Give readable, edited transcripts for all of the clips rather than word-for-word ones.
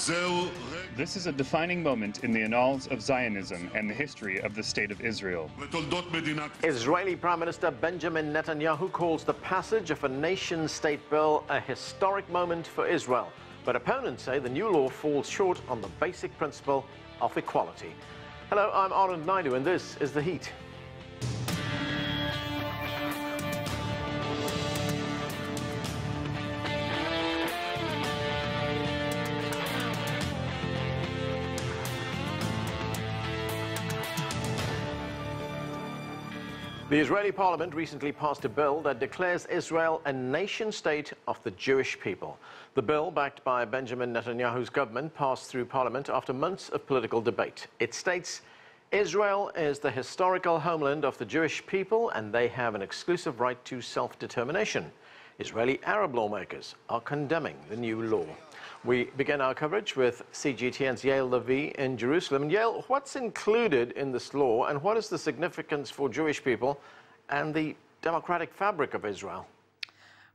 This is a defining moment in the annals of Zionism and the history of the State of Israel. Israeli Prime Minister Benjamin Netanyahu calls the passage of a nation-state bill a historic moment for Israel. But opponents say the new law falls short on the basic principle of equality. Hello, I'm Anand Naidu, and this is The Heat. The Israeli parliament recently passed a bill that declares Israel a nation-state of the Jewish people. The bill, backed by Benjamin Netanyahu's government, passed through parliament after months of political debate. It states, Israel is the historical homeland of the Jewish people and they have an exclusive right to self-determination. Israeli Arab lawmakers are condemning the new law. We begin our coverage with CGTN's Yael Lavie in Jerusalem. And Yael, what's included in this law and what is the significance for Jewish people and the democratic fabric of Israel?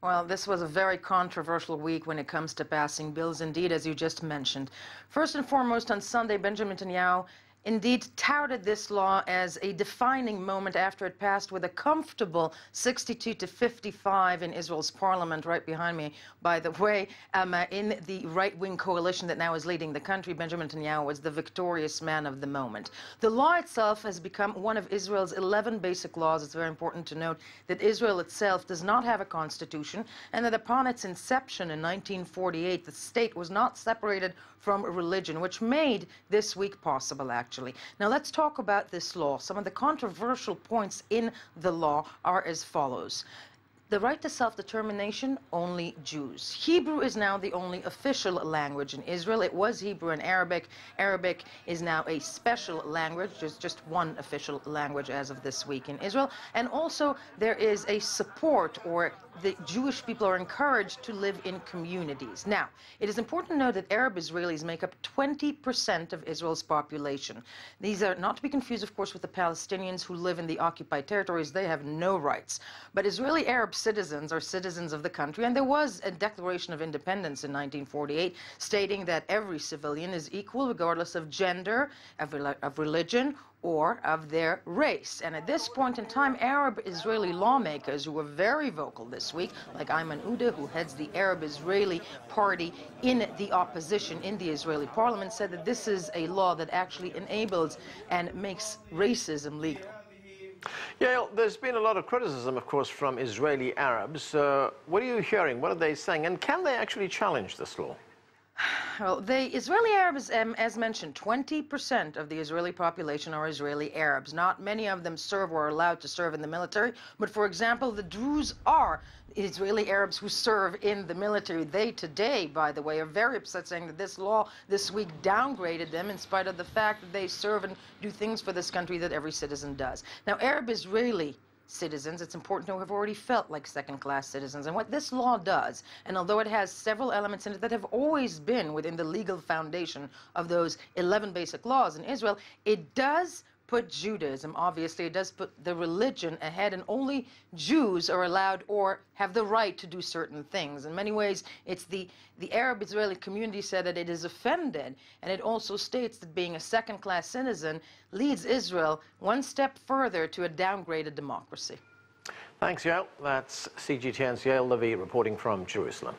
Well, this was a very controversial week when it comes to passing bills, indeed, as you just mentioned. First and foremost, on Sunday, Benjamin Netanyahu indeed touted this law as a defining moment after it passed with a comfortable 62-55 in Israel's parliament. Right behind me, by the way, in the right-wing coalition that now is leading the country, Benjamin Netanyahu was the victorious man of the moment. The law itself has become one of Israel's 11 basic laws. It's very important to note that Israel itself does not have a constitution and that upon its inception in 1948, the state was not separated from religion, which made this week possible, actually. Now let's talk about this law. Some of the controversial points in the law are as follows. The right to self-determination, only Jews. Hebrew is now the only official language in Israel. It was Hebrew and Arabic. Arabic is now a special language. There's just one official language as of this week in Israel. And also there is a support, or the Jewish people are encouraged to live in communities. Now, it is important to know that Arab Israelis make up 20% of Israel's population. These are not to be confused, of course, with the Palestinians who live in the occupied territories. They have no rights. But Israeli Arab citizens are citizens of the country, and there was a Declaration of Independence in 1948 stating that every civilian is equal regardless of gender, of religion, or of their race. And at this point in time, Arab Israeli lawmakers who were very vocal this week, like Ayman Odeh, who heads the Arab Israeli Party in the opposition in the Israeli parliament, said that this is a law that actually enables and makes racism legal. Yael, there's been a lot of criticism, of course, from Israeli Arabs. What are you hearing? What are they saying? And can they actually challenge this law? Well, the Israeli Arabs, as mentioned, 20% of the Israeli population are Israeli Arabs. Not many of them serve or are allowed to serve in the military. But, for example, the Druze are Israeli Arabs who serve in the military. They today, by the way, are very upset, saying that this law this week downgraded them in spite of the fact that they serve and do things for this country that every citizen does. Now, Arab Israeli citizens, it's important to know, have already felt like second-class citizens. And what this law does, and although it has several elements in it that have always been within the legal foundation of those 11 basic laws in Israel, it does put Judaism, obviously, it does put the religion ahead, and only Jews are allowed or have the right to do certain things. In many ways, it's the Arab Israeli community said that it is offended, and it also states that being a second-class citizen leads Israel one step further to a downgraded democracy. Thanks, Yael. That's CGTN's Yael Lavie reporting from Jerusalem.